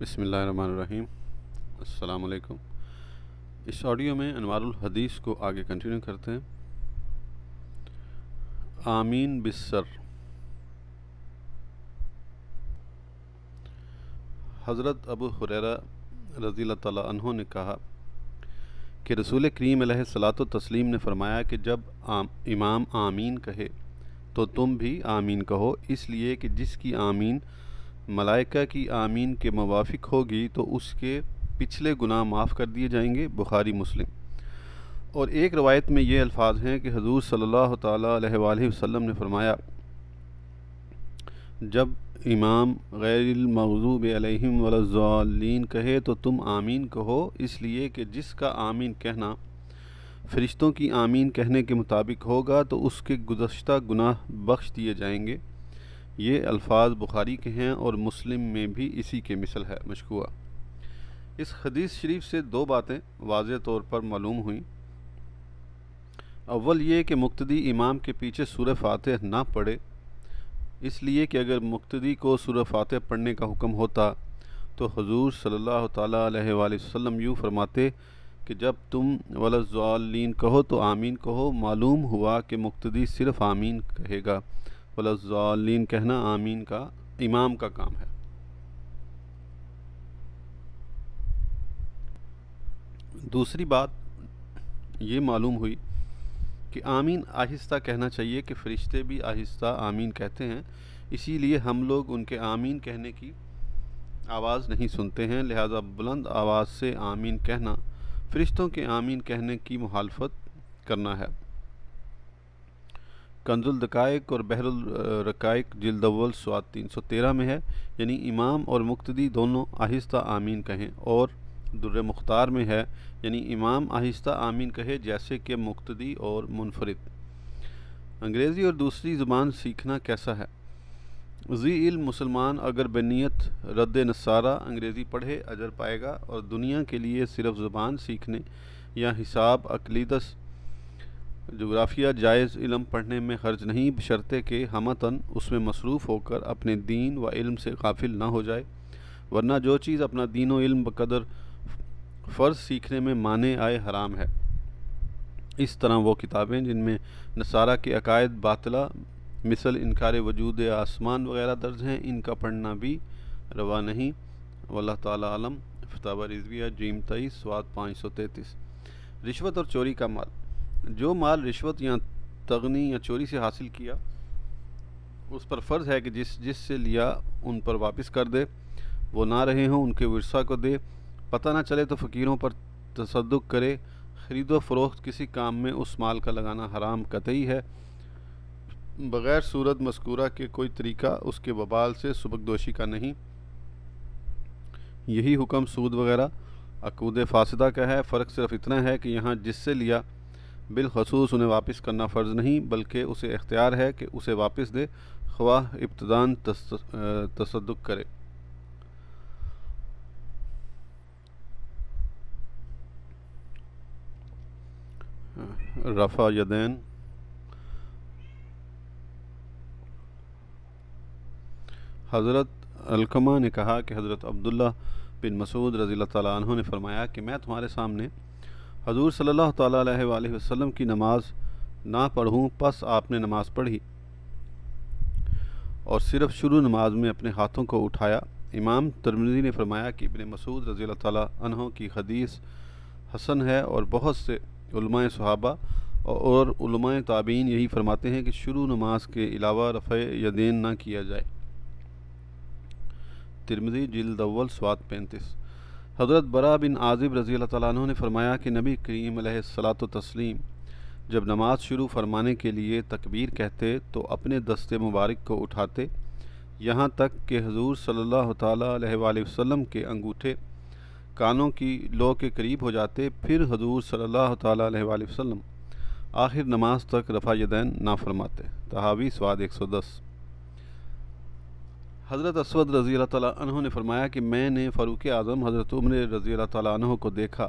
بسم اللہ الرحمن الرحیم۔ السلام علیکم۔ اس آڈیو میں انوار الحدیث کو آگے کنٹینیو کرتے ہیں۔ آمین بالسر۔ حضرت ابو ہریرہ رضی اللہ تعالیٰ عنہ نے کہا کہ رسول کریم علیہ الصلاۃ والتسلیم نے فرمایا کہ جب امام آمین کہے تو تم بھی آمین کہو، اس لیے کہ جس کی آمین ملائکہ کی آمین کے موافق ہوگی تو اس کے پچھلے گناہ معاف کر دیے جائیں گے۔ بخاری مسلم۔ اور ایک روایت میں یہ الفاظ ہیں کہ حضور صلی اللہ تعالیٰ علیہ وآلہ وسلم نے فرمایا، جب امام غیر المغضوب علیہم ولا الضالین کہے تو تم آمین کہو، اس لیے کہ جس کا آمین کہنا فرشتوں کی آمین کہنے کے مطابق ہوگا تو اس کے گزشتہ گناہ بخش دیے جائیں گے۔ یہ الفاظ بخاری کے ہیں اور مسلم میں بھی اسی کے مثل ہے مشکوہ۔ اس حدیث شریف سے دو باتیں واضح طور پر معلوم ہوئیں۔ اول یہ کہ مقتدی امام کے پیچھے سورہ فاتح نہ پڑھے، اس لیے کہ اگر مقتدی کو سورہ فاتح پڑھنے کا حکم ہوتا تو حضور صلی اللہ تعالیٰ علیہ وآلہ وسلم یوں فرماتے کہ جب تم ولا الضالین کہو تو آمین کہو۔ معلوم ہوا کہ مقتدی صرف آمین کہے گا، ولا الضالین کہنا آمین کا امام کا کام ہے۔ دوسری بات یہ معلوم ہوئی کہ آمین آہستہ کہنا چاہیے کہ فرشتے بھی آہستہ آمین کہتے ہیں، اسی لیے ہم لوگ ان کے آمین کہنے کی آواز نہیں سنتے ہیں، لہذا بلند آواز سے آمین کہنا فرشتوں کے آمین کہنے کی مخالفت کرنا ہے۔ کنز الدقائق اور بحر الرقائق جلد اول صفحہ 313 میں ہے، یعنی امام اور مقتدی دونوں آہستہ آمین کہیں، اور در مختار میں ہے، یعنی امام آہستہ آمین کہے جیسے کہ مقتدی اور منفرد۔ انگریزی اور دوسری زبان سیکھنا کیسا ہے؟ ذی علم مسلمان اگر بنیت رد نصارہ انگریزی پڑھے اجر پائے گا، اور دنیا کے لیے صرف زبان سیکھنے یا حساب، عقیدت، جغرافیہ جائز علم پڑھنے میں حرج نہیں، بشرطے کہ ہمتاً اس میں مصروف ہو کر اپنے دین و علم سے غافل نہ ہو جائے، ورنہ جو چیز اپنا دین و علم بقدر فرض سیکھنے میں مانے آئے حرام ہے۔ اس طرح وہ کتابیں جن میں نصارہ کے عقائد باطلہ مثل انکار وجود آسمان وغیرہ درج ہیں، ان کا پڑھنا بھی روا نہیں۔ واللہ تعالی عالم۔ فتاوی رضویہ جیم 23 صفحہ 533۔ رشوت اور چوری کا مال۔ جو مال رشوت یا تغنی یا چوری سے حاصل کیا، اس پر فرض ہے کہ جس سے لیا ان پر واپس کر دے، وہ نہ رہے ہوں ان کے ورثہ کو دے، پتہ نہ چلے تو فقیروں پر تصدق کرے۔ خرید و فروخت کسی کام میں اس مال کا لگانا حرام قطعی ہے، بغیر صورت مذکورہ کے کوئی طریقہ اس کے وبال سے سبکدوشی کا نہیں۔ یہی حکم سود وغیرہ عقود فاسدہ کا ہے، فرق صرف اتنا ہے کہ یہاں جس سے لیا بالخصوص انہیں واپس کرنا فرض نہیں، بلکہ اسے اختیار ہے کہ اسے واپس دے، خواہ ابتداً تصدق کرے۔ رفع یدین۔ حضرت علقمہ نے کہا کہ حضرت عبداللہ بن مسعود رضی اللہ تعالیٰ عنہ نے فرمایا کہ میں تمہارے سامنے حضور صلی اللہ تعالیٰ علیہ وآلہ وسلم کی نماز نہ پڑھوں، پس آپ نے نماز پڑھی اور صرف شروع نماز میں اپنے ہاتھوں کو اٹھایا۔ امام ترمذی نے فرمایا کہ ابن مسعود رضی اللہ تعالیٰ عنہ کی حدیث حسن ہے، اور بہت سے علماء صحابہ اور علماء تابعین یہی فرماتے ہیں کہ شروع نماز کے علاوہ رفع یدین نہ کیا جائے۔ ترمذی جلد اول صفحہ 35۔ حضرت برا بن عازب رضی اللہ تعالیٰ عنہ نے فرمایا کہ نبی کریم علیہ الصلاۃ والتسلیم جب نماز شروع فرمانے کے لیے تکبیر کہتے تو اپنے دست مبارک کو اٹھاتے یہاں تک کہ حضور صلی اللہ تعالیٰ علیہ وآلہ وسلم کے انگوٹھے کانوں کی لو کے قریب ہو جاتے، پھر حضور صلی اللہ تعالیٰ علیہ وآلہ وسلم آخر نماز تک رفع یدین نہ فرماتے۔ طحاوی صفحہ 110۔ حضرت اسود رضی اللہ تعالیٰ عنہ نے فرمایا کہ میں نے فاروق اعظم حضرت عمر رضی اللہ تعالیٰ عنہ کو دیکھا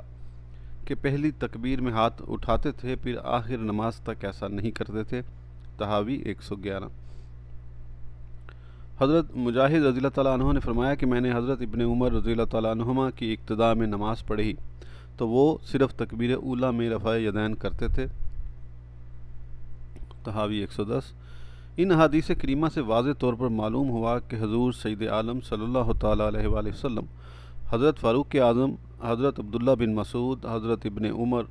کہ پہلی تکبیر میں ہاتھ اٹھاتے تھے، پھر آخر نماز تک ایسا نہیں کرتے تھے۔ طحاوی 111۔ حضرت مجاہد رضی اللہ تعالیٰ عنہ نے فرمایا کہ میں نے حضرت ابن عمر رضی اللہ تعالیٰ عنہما کی اقتداء میں نماز پڑھی تو وہ صرف تکبیر اولیٰ میں رفع یدین کرتے تھے۔ تحاوی 110۔ ان احادیث کریمہ سے واضح طور پر معلوم ہوا کہ حضور سید عالم صلی اللہ تعالیٰ علیہ وآلہ وسلم، حضرت فاروق اعظم، حضرت عبداللہ بن مسعود، حضرت ابن عمر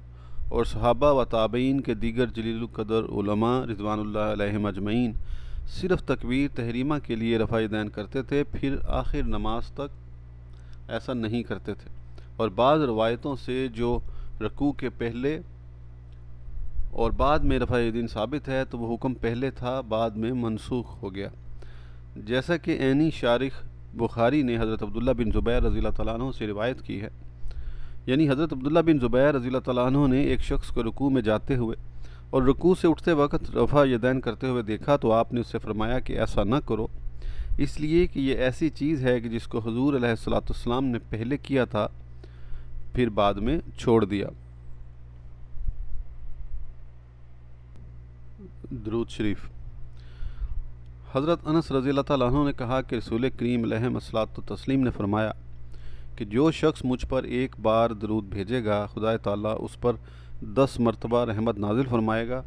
اور صحابہ و تابعین کے دیگر جلیل القدر علماء رضوان اللہ علیہم اجمعین صرف تکبیر تحریمہ کے لیے رفع یدین کرتے تھے، پھر آخر نماز تک ایسا نہیں کرتے تھے، اور بعض روایتوں سے جو رکوع کے پہلے اور بعد میں رفع یدین ثابت ہے تو وہ حکم پہلے تھا، بعد میں منسوخ ہو گیا، جیسا کہ عینی شارح بخاری نے حضرت عبداللہ بن زبیر رضی اللہ تعالیٰ عنہ سے روایت کی ہے، یعنی حضرت عبداللہ بن زبیر رضی اللہ تعالیٰ عنہ نے ایک شخص کو رکوع میں جاتے ہوئے اور رکوع سے اٹھتے وقت رفع یدین کرتے ہوئے دیکھا تو آپ نے اس سے فرمایا کہ ایسا نہ کرو، اس لیے کہ یہ ایسی چیز ہے کہ جس کو حضور علیہ الصلوۃ والسلام نے پہلے کیا تھا پھر بعد میں چھوڑ دیا۔ درود شریف۔ حضرت انس رضی اللہ تعالیٰ عنہ نے کہا کہ رسول کریم علیہ الصلوۃ والتسلیم نے فرمایا کہ جو شخص مجھ پر ایک بار درود بھیجے گا، خدا تعالیٰ اس پر 10 مرتبہ رحمت نازل فرمائے گا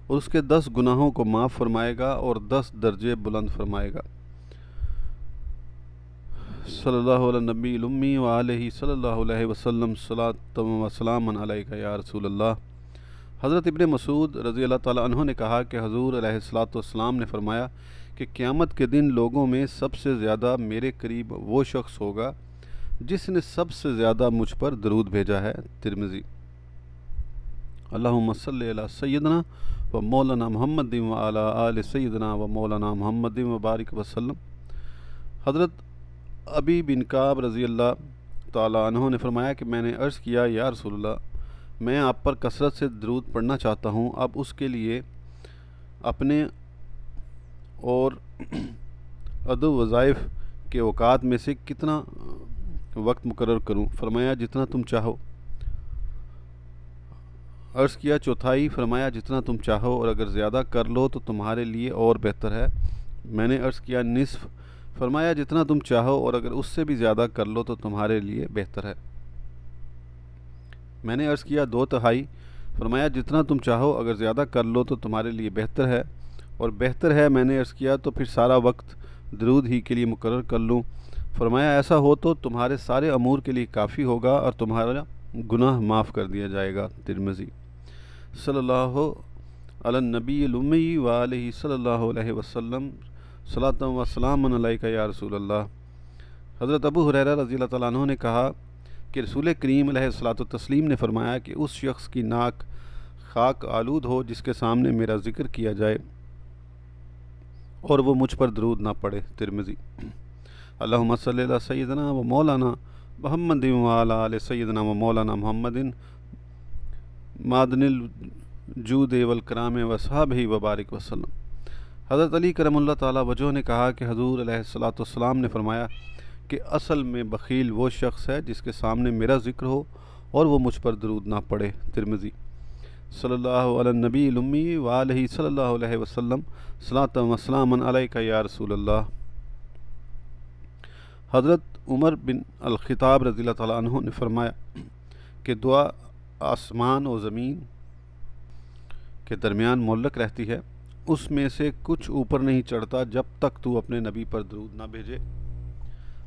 اور اس کے 10 گناہوں کو معاف فرمائے گا اور 10 درجے بلند فرمائے گا۔ صلی اللہ علیہ نبی الامی وآلہ صلی اللہ علیہ وسلم صلاۃ و سلام علیک یا رسول اللہ۔ حضرت ابن مسعود رضی اللہ تعالیٰ عنہ نے کہا کہ حضور علیہ الصلوۃ والسلام نے فرمایا کہ قیامت کے دن لوگوں میں سب سے زیادہ میرے قریب وہ شخص ہوگا جس نے سب سے زیادہ مجھ پر درود بھیجا ہے۔ ترمذی۔ اللہم صلی علی سیدنا و مولانا محمد و علی آل سیدنا و مولانا محمد و بارک وسلم۔ حضرت ابی بن کعب رضی اللہ تعالیٰ عنہ نے فرمایا کہ میں نے عرض کیا یا رسول اللہ، میں آپ پر کثرت سے درود پڑھنا چاہتا ہوں، اب اس کے لیے اپنے اور ادو وظائف کے اوقات میں سے کتنا وقت مقرر کروں؟ فرمایا جتنا تم چاہو۔ عرض کیا چوتھائی؟ فرمایا جتنا تم چاہو، اور اگر زیادہ کر لو تو تمہارے لیے اور بہتر ہے۔ میں نے عرض کیا نصف؟ فرمایا جتنا تم چاہو، اور اگر اس سے بھی زیادہ کر لو تو تمہارے لیے بہتر ہے۔ میں نے عرض کیا 2/3؟ فرمایا جتنا تم چاہو، اگر زیادہ کر لو تو تمہارے لیے بہتر ہے، اور بہتر ہے میں نے عرض کیا تو پھر سارا وقت درود ہی کے لیے مقرر کر لوں؟ فرمایا ایسا ہو تو تمہارے سارے امور کے لیے کافی ہوگا اور تمہارا گناہ معاف کر دیا جائے گا۔ ترمذی۔ صلی اللہ علی النبی الامی وآلہ صلی اللہ علیہ وسلم صلاۃ و سلام علیک یا رسول اللہ۔ حضرت ابو ہریرہ رضی اللہ تعالیٰ عنہ نے کہا کہ رسول کریم علیہ الصلوۃ والتسلیم نے فرمایا کہ اس شخص کی ناک خاک آلود ہو جس کے سامنے میرا ذکر کیا جائے اور وہ مجھ پر درود نہ پڑے۔ ترمذی۔ اللہم صلی علی سیدنا و مولانا محمد و علی آل سیدنا و مولانا محمد معدن الجود والکرام وصحابہ وبارک وسلم۔ حضرت علی کرم اللہ تعالیٰ وجہ نے کہا کہ حضور علیہ الصلوۃ والسلام نے فرمایا کہ اصل میں بخیل وہ شخص ہے جس کے سامنے میرا ذکر ہو اور وہ مجھ پر درود نہ پڑے۔ ترمذی۔ صلی اللہ علی النبی الامی وآلہ صلی اللہ علیہ وسلم صلاۃ و سلام علیک یا رسول اللہ۔ حضرت عمر بن الخطاب رضی اللہ تعالیٰ عنہ نے فرمایا کہ دعا آسمان و زمین کے درمیان معلق رہتی ہے، اس میں سے کچھ اوپر نہیں چڑھتا جب تک تو اپنے نبی پر درود نہ بھیجے۔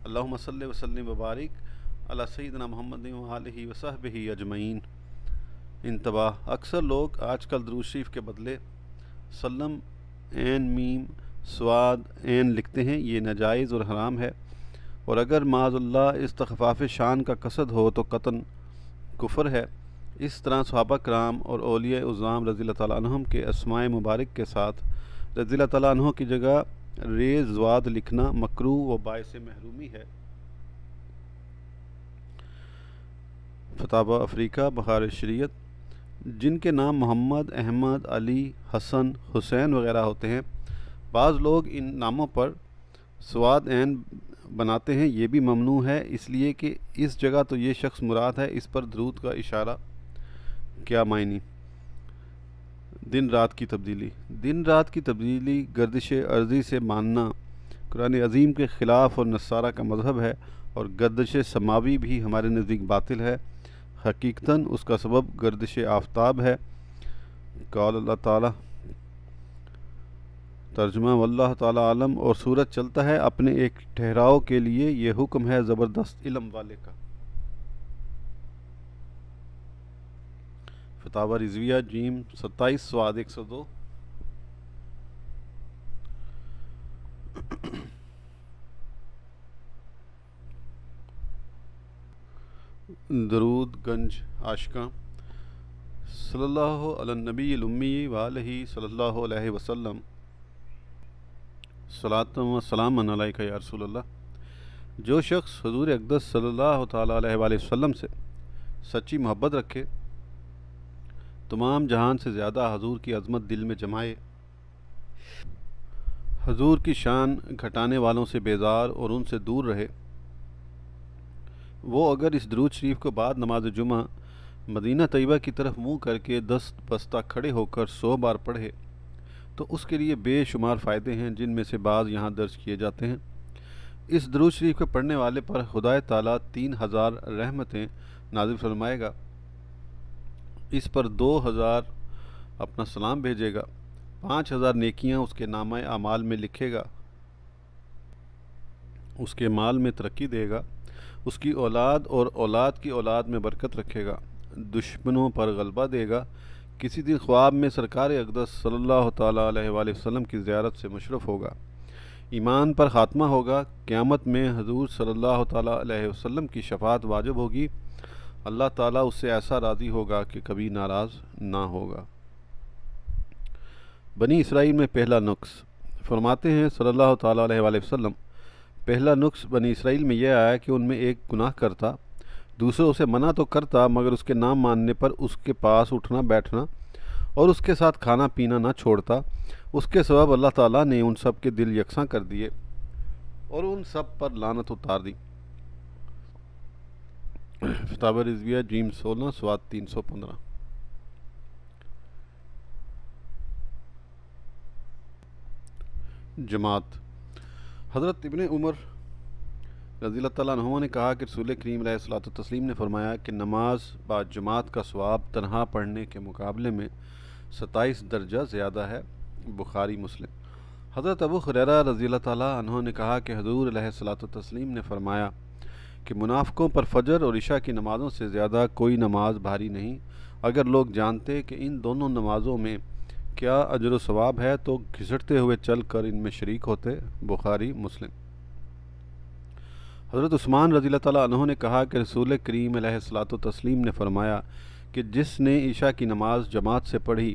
اللہم صلی وسلم وبارک علی سیدنا محمد و آلہ وصحبہ اجمعین۔ انتباہ: اکثر لوگ آج کل درود شریف کے بدلے سلم عین میم سواد عین لکھتے ہیں، یہ ناجائز اور حرام ہے، اور اگر معاذ اللہ استخفاف شان کا قصد ہو تو قطعاً کفر ہے۔ اس طرح صحابہ کرام اور اولیاء اعظام رضی اللہ تعالیٰ عنہم کے اسماء مبارک کے ساتھ رضی اللہ تعالیٰ عنہ کی جگہ ریز زواد لکھنا مکروہ و باعث محرومی ہے۔ فتاوی افریقہ بخار شریعت۔ جن کے نام محمد، احمد، علی، حسن، حسین وغیرہ ہوتے ہیں، بعض لوگ ان ناموں پر سواد عین بناتے ہیں، یہ بھی ممنوع ہے، اس لیے کہ اس جگہ تو یہ شخص مراد ہے، اس پر درود کا اشارہ کیا معنی؟ دن رات کی تبدیلی۔ دن رات کی تبدیلی گردش ارضی سے ماننا قرآن عظیم کے خلاف اور نصارہ کا مذہب ہے، اور گردش سماوی بھی ہمارے نزدیک باطل ہے۔ حقیقتاً اس کا سبب گردش آفتاب ہے۔ قال اللہ تعالیٰ، ترجمہ واللہ تعالیٰ عالم، اور سورج چلتا ہے اپنے ایک ٹھہراؤ کے لیے، یہ حکم ہے زبردست علم والے کا۔ فتاوی رضویہ جیم 27 سواد 102۔ درود گنج عاشقاں، صلی اللہ علی النبی الامی وآلہ صلی اللہ علیہ وسلم، صلاۃ و سلام علیک یا رسول اللہ۔ جو شخص حضور اقدس صلی اللہ تعالیٰ علیہ وآلہ وسلم سے سچی محبت رکھے، تمام جہان سے زیادہ حضور کی عظمت دل میں جمائے، حضور کی شان گھٹانے والوں سے بیزار اور ان سے دور رہے، وہ اگر اس درود شریف کو بعد نماز جمعہ مدینہ طیبہ کی طرف منہ کر کے دست بستہ کھڑے ہو کر 100 بار پڑھے تو اس کے لیے بے شمار فائدے ہیں، جن میں سے بعض یہاں درج کیے جاتے ہیں۔ اس درود شریف کے پڑھنے والے پر خدا تعالیٰ 3000 رحمتیں نازل فرمائے گا، اس پر 2000 اپنا سلام بھیجے گا، 5000 نیکیاں اس کے نامہ اعمال میں لکھے گا، اس کے مال میں ترقی دے گا، اس کی اولاد اور اولاد کی اولاد میں برکت رکھے گا، دشمنوں پر غلبہ دے گا، کسی دن خواب میں سرکار اقدس صلی اللہ تعالیٰ علیہ وآلہ وسلم کی زیارت سے مشرف ہوگا، ایمان پر خاتمہ ہوگا، قیامت میں حضور صلی اللہ تعالیٰ علیہ وسلم کی شفاعت واجب ہوگی، اللہ تعالیٰ اس سے ایسا راضی ہوگا کہ کبھی ناراض نہ ہوگا۔ بنی اسرائیل میں پہلا نقص، فرماتے ہیں صلی اللہ تعالیٰ علیہ وآلہ وسلم، پہلا نقص بنی اسرائیل میں یہ آیا کہ ان میں ایک گناہ کرتا، دوسروں سے منع تو کرتا مگر اس کے نام ماننے پر اس کے پاس اٹھنا بیٹھنا اور اس کے ساتھ کھانا پینا نہ چھوڑتا، اس کے سبب اللہ تعالیٰ نے ان سب کے دل یکساں کر دیے اور ان سب پر لعنت اتار دی۔ فتاوی رضویہ جیم 16 سواد 315۔ جماعت، حضرت ابن عمر رضی اللہ تعالیٰ عنہ نے کہا کہ رسول کریم علیہ الصلوۃ والتسلیم نے فرمایا کہ نماز با جماعت کا ثواب تنہا پڑھنے کے مقابلے میں 27 درجہ زیادہ ہے، بخاری مسلم۔ حضرت ابو ہریرہ رضی اللہ تعالیٰ عنہ نے کہا کہ حضور علیہ الصلوۃ والتسلیم نے فرمایا کہ منافقوں پر فجر اور عشاء کی نمازوں سے زیادہ کوئی نماز بھاری نہیں، اگر لوگ جانتے کہ ان دونوں نمازوں میں کیا اجر و ثواب ہے تو گھسٹتے ہوئے چل کر ان میں شریک ہوتے، بخاری مسلم۔ حضرت عثمان رضی اللہ تعالیٰ عنہ نے کہا کہ رسول کریم علیہ الصلوۃ والتسلیم نے فرمایا کہ جس نے عشاء کی نماز جماعت سے پڑھی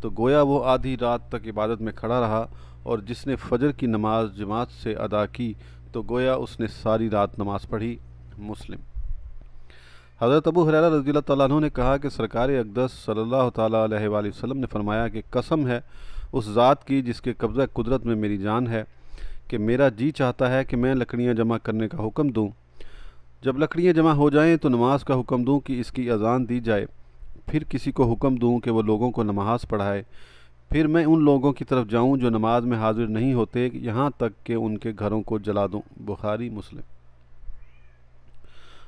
تو گویا وہ آدھی رات تک عبادت میں کھڑا رہا، اور جس نے فجر کی نماز جماعت سے ادا کی تو گویا اس نے ساری رات نماز پڑھی، مسلم۔ حضرت ابو ہریرہ رضی اللہ تعالیٰ عنہ نے کہا کہ سرکار اقدس صلی اللہ تعالیٰ علیہ وآلہ وسلم نے فرمایا کہ قسم ہے اس ذات کی جس کے قبضہ قدرت میں میری جان ہے کہ میرا جی چاہتا ہے کہ میں لکڑیاں جمع کرنے کا حکم دوں، جب لکڑیاں جمع ہو جائیں تو نماز کا حکم دوں کہ اس کی اذان دی جائے، پھر کسی کو حکم دوں کہ وہ لوگوں کو نماز پڑھائے، پھر میں ان لوگوں کی طرف جاؤں جو نماز میں حاضر نہیں ہوتے یہاں تک کہ ان کے گھروں کو جلا دوں، بخاری مسلم۔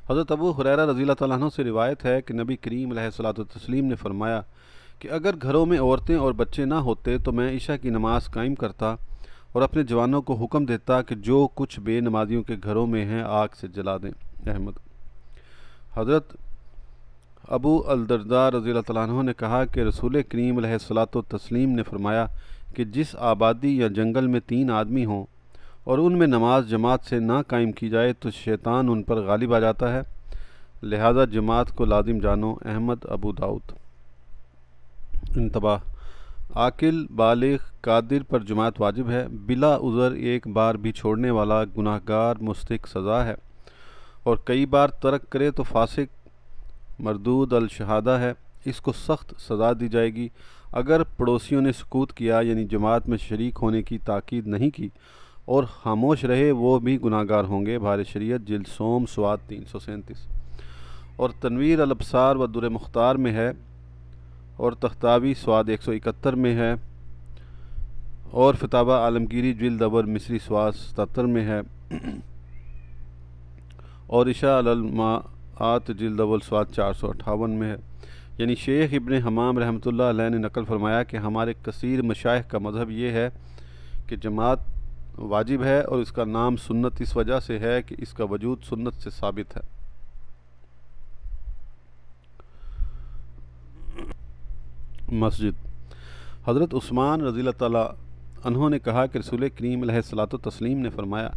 حضرت ابو ہریرہ رضی اللہ تعالیٰ عنہ سے روایت ہے کہ نبی کریم علیہ الصلوۃ والتسلیم نے فرمایا کہ اگر گھروں میں عورتیں اور بچے نہ ہوتے تو میں عشاء کی نماز قائم کرتا اور اپنے جوانوں کو حکم دیتا کہ جو کچھ بے نمازیوں کے گھروں میں ہیں آگ سے جلا دیں، احمد۔ حضرت ابو الدرداء رضی اللہ تعالیٰ عنہ نے کہا کہ رسول کریم علیہ الصلوۃ والتسلیم نے فرمایا کہ جس آبادی یا جنگل میں 3 آدمی ہوں اور ان میں نماز جماعت سے نہ قائم کی جائے تو شیطان ان پر غالب آ جاتا ہے، لہذا جماعت کو لازم جانو، احمد، ابو داؤد۔ انتباہ، عاقل بالغ قادر پر جماعت واجب ہے، بلا عذر ایک بار بھی چھوڑنے والا گناہ گار مستحق سزا ہے، اور کئی بار ترک کرے تو فاسق مردود الشہادہ ہے، اس کو سخت سزا دی جائے گی۔ اگر پڑوسیوں نے سکوت کیا یعنی جماعت میں شریک ہونے کی تاکید نہیں کی اور خاموش رہے وہ بھی گناہ گار ہوں گے، بہار شریعت جلد سوم سواد 337۔ اور تنویر الابصار و در مختار میں ہے، اور تختاوی سواد 171 میں ہے، اور فتاوہ عالمگیری جلد اول مصری سواد 77 میں ہے، اور اشاء الماءات جلد اول سواد 458 میں ہے۔ یعنی شیخ ابن حمام رحمۃ اللہ علیہ نے نقل فرمایا کہ ہمارے کثیر مشائخ کا مذہب یہ ہے کہ جماعت واجب ہے، اور اس کا نام سنت اس وجہ سے ہے کہ اس کا وجود سنت سے ثابت ہے۔ مسجد۔ حضرت عثمان رضی اللہ تعالیٰ عنہ نے کہا کہ رسول کریم علیہ الصلوۃ والتسلیم نے فرمایا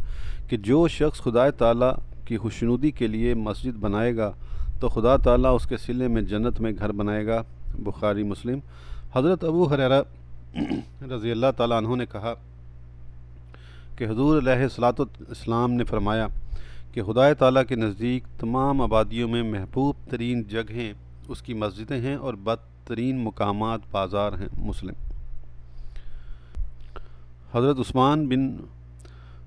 کہ جو شخص خدا تعالیٰ کی خوشنودی کے لیے مسجد بنائے گا تو خدا تعالیٰ اس کے صلے میں جنت میں گھر بنائے گا۔ بخاری مسلم۔ حضرت ابو ہریرہ رضی اللہ تعالیٰ عنہ نے کہا کہ حضور علیہ الصلوۃ والسلام نے فرمایا کہ خدا تعالیٰ کے نزدیک تمام آبادیوں میں محبوب ترین جگہیں اس کی مسجدیں ہیں اور بدترین مقامات بازار ہیں۔ مسلم۔ حضرت عثمان بن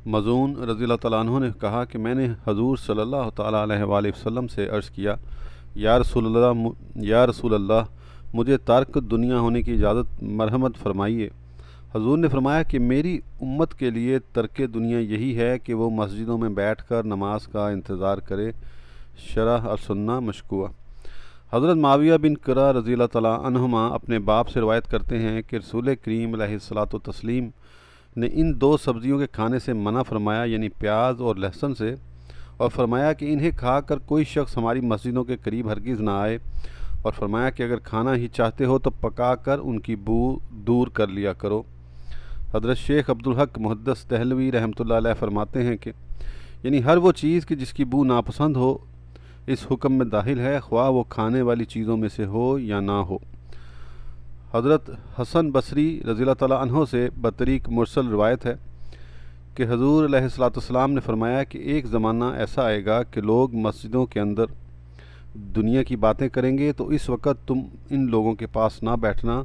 مظعون رضی اللہ تعالیٰ عنہ نے کہا کہ میں نے حضور صلی اللہ تعالیٰ علیہ وآلہ وسلم سے عرض کیا، یا رسول اللہ مجھے ترک دنیا ہونے کی اجازت مرحمت فرمائیے۔ حضور نے فرمایا کہ میری امت کے لیے ترک دنیا یہی ہے کہ وہ مسجدوں میں بیٹھ کر نماز کا انتظار کرے۔ شرح السنہ مشکوہ۔ حضرت معاویہ بن قرہ رضی اللہ تعالیٰ عنہما اپنے باپ سے روایت کرتے ہیں کہ رسول کریم علیہ الصلوۃ والتسلیم نے ان دو سبزیوں کے کھانے سے منع فرمایا، یعنی پیاز اور لہسن سے، اور فرمایا کہ انہیں کھا کر کوئی شخص ہماری مسجدوں کے قریب ہرگز نہ آئے، اور فرمایا کہ اگر کھانا ہی چاہتے ہو تو پکا کر ان کی بو دور کر لیا کرو۔ حضرت شیخ عبدالحق محدث دہلوی رحمۃ اللہ علیہ فرماتے ہیں کہ یعنی ہر وہ چیز کہ جس کی بو ناپسند ہو اس حکم میں داخل ہے، خواہ وہ کھانے والی چیزوں میں سے ہو یا نہ ہو۔ حضرت حسن بصری رضی اللہ تعالیٰ عنہ سے بطریق مرسل روایت ہے کہ حضور علیہ الصلوۃ والسلام نے فرمایا کہ ایک زمانہ ایسا آئے گا کہ لوگ مسجدوں کے اندر دنیا کی باتیں کریں گے، تو اس وقت تم ان لوگوں کے پاس نہ بیٹھنا،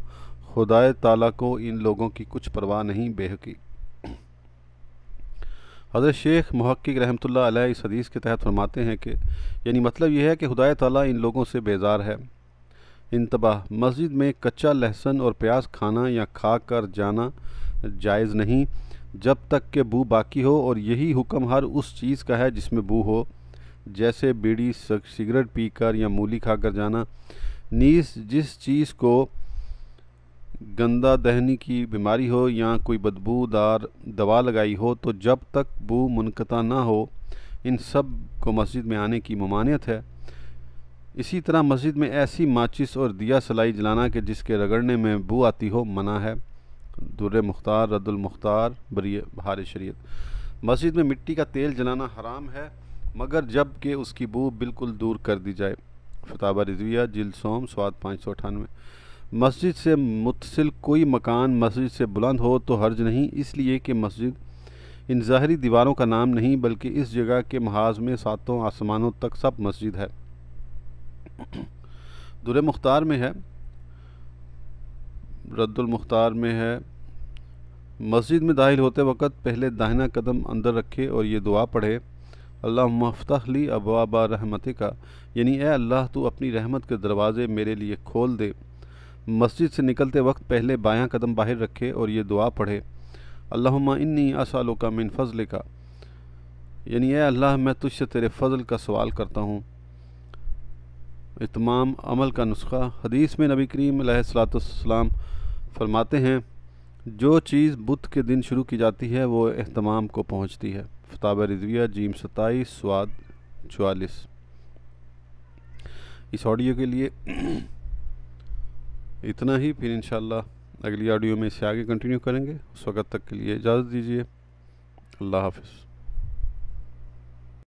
خدا تعالیٰ کو ان لوگوں کی کچھ پرواہ نہیں بے حقیق۔ حضرت شیخ محقق رحمۃ اللہ علیہ اس حدیث کے تحت فرماتے ہیں کہ یعنی مطلب یہ ہے کہ خدا تعالیٰ ان لوگوں سے بیزار ہے۔ انتباہ: مسجد میں کچا لہسن اور پیاز کھانا یا کھا کر جانا جائز نہیں جب تک کہ بو باقی ہو، اور یہی حکم ہر اس چیز کا ہے جس میں بو ہو، جیسے بیڑی سگریٹ پی کر یا مولی کھا کر جانا۔ نیز جس چیز کو گندہ دہنی کی بیماری ہو یا کوئی بدبودار دوا لگائی ہو، تو جب تک بو منقطع نہ ہو ان سب کو مسجد میں آنے کی ممانعت ہے۔ اسی طرح مسجد میں ایسی ماچس اور دیا سلائی جلانا کہ جس کے رگڑنے میں بو آتی ہو منع ہے۔ در مختار رد المختار بہار شریعت۔ مسجد میں مٹی کا تیل جلانا حرام ہے مگر جب کہ اس کی بو بالکل دور کر دی جائے۔ فتاوی رضویہ جلد سوم سواد 598۔ مسجد سے متصل کوئی مکان مسجد سے بلند ہو تو حرج نہیں، اس لیے کہ مسجد ان ظاہری دیواروں کا نام نہیں بلکہ اس جگہ کے محاذ میں ساتوں آسمانوں تک سب مسجد ہے۔ در مختار میں ہے، رد المختار میں ہے، مسجد میں داخل ہوتے وقت پہلے داہنا قدم اندر رکھے اور یہ دعا پڑھے، اللہم افتح لی ابواب رحمتک، یعنی اے اللہ تو اپنی رحمت کے دروازے میرے لیے کھول دے۔ مسجد سے نکلتے وقت پہلے بایاں قدم باہر رکھے اور یہ دعا پڑھے، اللہم انی اسألک من فضلک، یعنی اے اللہ میں تجھ سے تیرے فضل کا سوال کرتا ہوں۔ اتمام عمل کا نسخہ۔ حدیث میں نبی کریم علیہ الصلوۃ والسلام فرماتے ہیں جو چیز بدھ کے دن شروع کی جاتی ہے وہ اہتمام کو پہنچتی ہے۔ فتاوی رضویہ جیم 27 سواد 44۔ اس آڈیو کے لیے اتنا ہی، پھر انشاءاللہ اگلی آڈیو میں اسے آگے کنٹینیو کریں گے۔ اس وقت تک کے لیے اجازت دیجیے۔ اللہ حافظ۔